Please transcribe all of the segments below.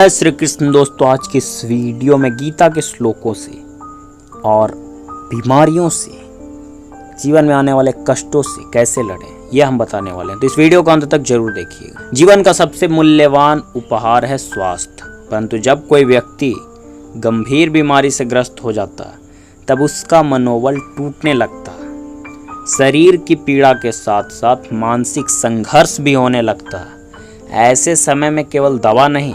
जय श्री कृष्ण। दोस्तों, आज की इस वीडियो में गीता के श्लोकों से और बीमारियों से, जीवन में आने वाले कष्टों से कैसे लड़ें, यह हम बताने वाले हैं। तो इस वीडियो को अंत तक जरूर देखिएगा। जीवन का सबसे मूल्यवान उपहार है स्वास्थ्य, परंतु जब कोई व्यक्ति गंभीर बीमारी से ग्रस्त हो जाता है तब उसका मनोबल टूटने लगता है। शरीर की पीड़ा के साथ साथ मानसिक संघर्ष भी होने लगता है। ऐसे समय में केवल दवा नहीं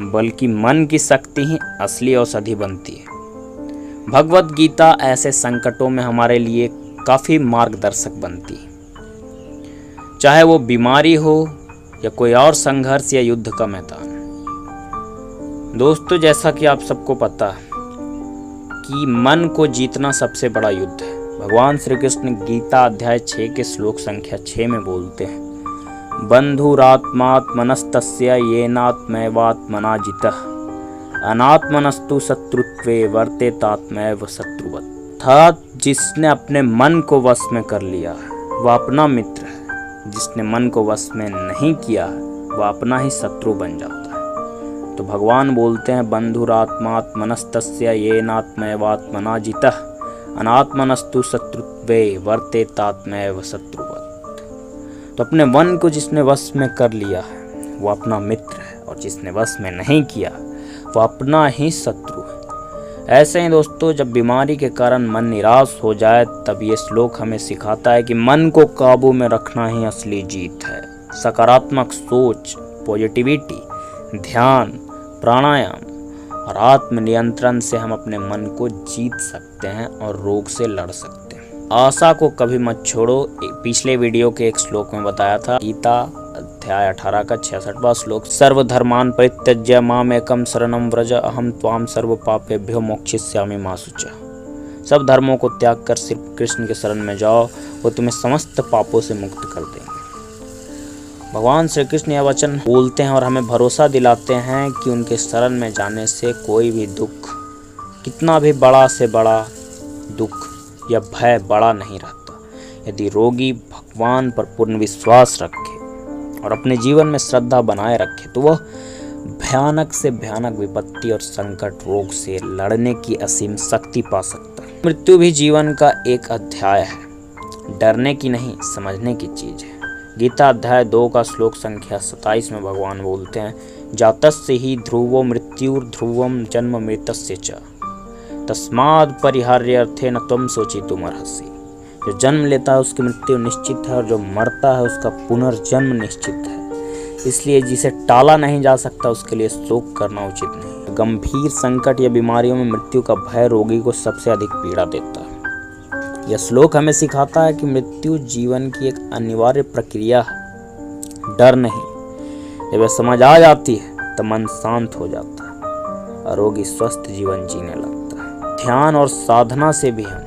बल्कि मन की शक्ति ही असली औषधि बनती है। भगवत गीता ऐसे संकटों में हमारे लिए काफ़ी मार्गदर्शक बनती है, चाहे वो बीमारी हो या कोई और संघर्ष या युद्ध का मैदान। दोस्तों, जैसा कि आप सबको पता है कि मन को जीतना सबसे बड़ा युद्ध है। भगवान श्री कृष्ण गीता अध्याय 6 के श्लोक संख्या 6 में बोलते हैं, बंधुरात्मात्मनस्तस्य येनात्मैवात्मना जितः अनात्मनस्तु शत्रुत्वे वर्तेतात्मैव शत्रुवत्। अर्थात जिसने अपने मन को वश में कर लिया वह अपना मित्र है, जिसने मन को वश में नहीं किया वह अपना ही शत्रु बन जाता है। तो भगवान बोलते हैं, बंधुरात्मात्मनस्तस्य येनात्मैवात्मना जितः अनात्मनस्तु शत्रुत्वे वर्तेतात्मैव शत्रुवत्। तो अपने मन को जिसने वश में कर लिया है वो अपना मित्र है, और जिसने वश में नहीं किया वो अपना ही शत्रु है। ऐसे ही दोस्तों, जब बीमारी के कारण मन निराश हो जाए तब ये श्लोक हमें सिखाता है कि मन को काबू में रखना ही असली जीत है। सकारात्मक सोच, पॉजिटिविटी, ध्यान, प्राणायाम और आत्मनियंत्रण से हम अपने मन को जीत सकते हैं और रोग से लड़ सकते हैं। आशा को कभी मत छोड़ो, पिछले वीडियो के एक श्लोक में बताया था। गीता अध्याय 18 का 66वां श्लोक, सर्वधर्मान परित्यज्य मामेकं शरणं व्रज अहम त्वां सर्व पापेभ्यो मोक्षयिष्यामि मा शुचः। सब धर्मों को त्याग कर सिर्फ कृष्ण के शरण में जाओ, वो तुम्हें समस्त पापों से मुक्त कर देंगे। भगवान श्री कृष्ण यह वचन बोलते हैं और हमें भरोसा दिलाते हैं कि उनके शरण में जाने से कोई भी दुख, कितना भी बड़ा से बड़ा दुख या भय बड़ा नहीं रहता। यदि रोगी भगवान पर पूर्ण विश्वास रखे और अपने जीवन में श्रद्धा बनाए रखे तो वह भयानक से भयानक विपत्ति और संकट, रोग से लड़ने की असीम शक्ति पा सकता है। मृत्यु भी जीवन का एक अध्याय है, डरने की नहीं, समझने की चीज है। गीता अध्याय 2 का श्लोक संख्या 27 में भगवान बोलते हैं, जातस्य ही ध्रुवो मृत्युर्ध्रुवम जन्म मृतस्य च तस्माद् परिहार्यर्थे न त्वं शोचितुमर्हसि। जो जन्म लेता है उसकी मृत्यु निश्चित है और जो मरता है उसका पुनर्जन्म निश्चित है। इसलिए जिसे टाला नहीं जा सकता उसके लिए शोक करना उचित नहीं। गंभीर संकट या बीमारियों में मृत्यु का भय रोगी को सबसे अधिक पीड़ा देता है। यह श्लोक हमें सिखाता है कि मृत्यु जीवन की एक अनिवार्य प्रक्रिया है, डर नहीं। जब यह समझ आ जाती है तो मन शांत हो जाता है और रोगी स्वस्थ जीवन जीने लगता है। ध्यान और साधना से भी हम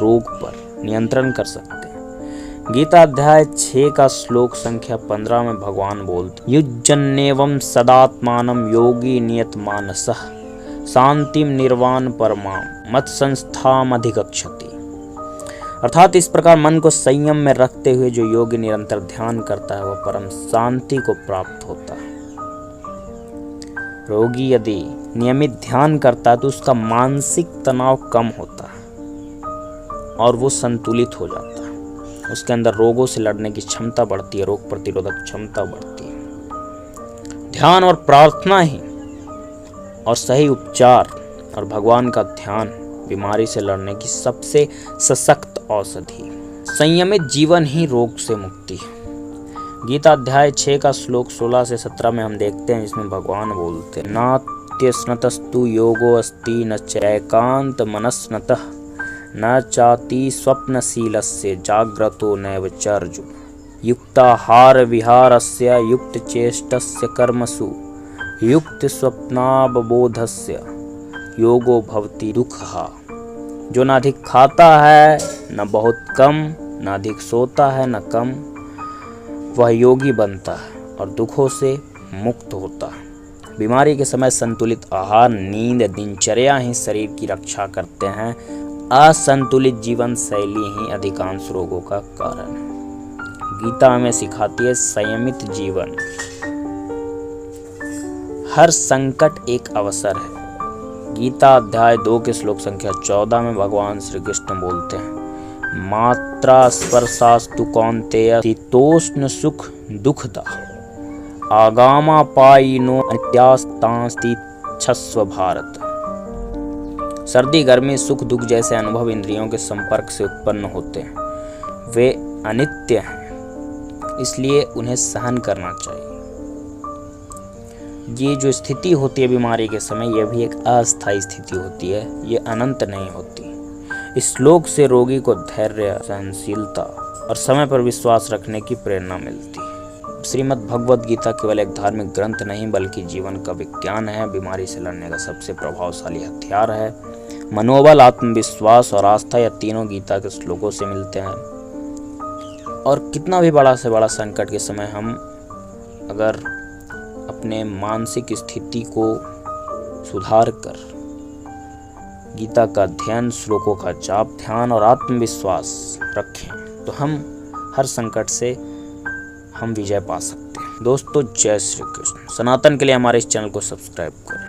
रोग पर नियंत्रण कर सकते हैं। गीता अध्याय 6 का श्लोक संख्या 15 में भगवान बोलते, युज्जन्नेवं सदात्मानं योगी नियतमानसः शांतिम निर्वाण परमा मत संस्थाम अधिगच्छति। अर्थात इस प्रकार मन को संयम में रखते हुए जो योगी निरंतर ध्यान करता है वह परम शांति को प्राप्त होता है। रोगी यदि नियमित ध्यान करता है तो उसका मानसिक तनाव कम होता है और वो संतुलित हो जाता है। उसके अंदर रोगों से लड़ने की क्षमता बढ़ती है, रोग प्रतिरोधक क्षमता बढ़ती है। ध्यान और प्रार्थना ही और सही उपचार और भगवान का ध्यान बीमारी से लड़ने की सबसे सशक्त औषधि। संयमित जीवन ही रोग से मुक्ति है। गीता अध्याय 6 का श्लोक 16 से 17 में हम देखते हैं, जिसमें भगवान बोलते हैं, नात्यस्नतस्तु योगो अस्ति न चैकांत मनस्नतः न चाति स्वप्नशीलस्य जाग्रतो नैव चर्जुन युक्ताहार विहारस्य युक्त चेष्टस्य कर्मसु युक्त स्वप्नावबोधस्य योगो भवति दुःखः। जो न अधिक खाता है न बहुत कम, न अधिक सोता है न कम, वह योगी बनता है और दुखों से मुक्त होता है। बीमारी के समय संतुलित आहार, नींद, दिनचर्या ही शरीर की रक्षा करते हैं। असंतुलित जीवन शैली ही अधिकांश रोगों का कारण है। गीता हमें सिखाती है संयमित जीवन हर संकट एक अवसर है। गीता अध्याय 2 के श्लोक संख्या 14 में भगवान श्री कृष्ण बोलते हैं, मात्रा स्पर्शास्तु कौन्तेय शीतोष्ण सुख दुखदा आगामा पायिनो अन्त्यास्तांस्ति छस्व भारत। सर्दी गर्मी सुख दुख जैसे अनुभव इंद्रियों के संपर्क से उत्पन्न होते हैं, वे अनित्य हैं, इसलिए उन्हें सहन करना चाहिए। ये जो स्थिति होती है बीमारी के समय, यह भी एक अस्थायी स्थिति होती है, ये अनंत नहीं होती। इस श्लोक से रोगी को धैर्य, सहनशीलता और समय पर विश्वास रखने की प्रेरणा मिलती है। श्रीमद् भगवद गीता केवल एक धार्मिक ग्रंथ नहीं बल्कि जीवन का विज्ञान है, बीमारी से लड़ने का सबसे प्रभावशाली हथियार है। मनोबल, आत्मविश्वास और आस्था, यह तीनों गीता के श्लोकों से मिलते हैं। और कितना भी बड़ा से बड़ा संकट के समय हम अगर अपने मानसिक स्थिति को सुधार कर गीता का अध्ययन, श्लोकों का जाप, ध्यान और आत्मविश्वास रखें तो हम हर संकट से हम विजय पा सकते हैं। दोस्तों, जय श्री कृष्ण। सनातन के लिए हमारे इस चैनल को सब्सक्राइब करें।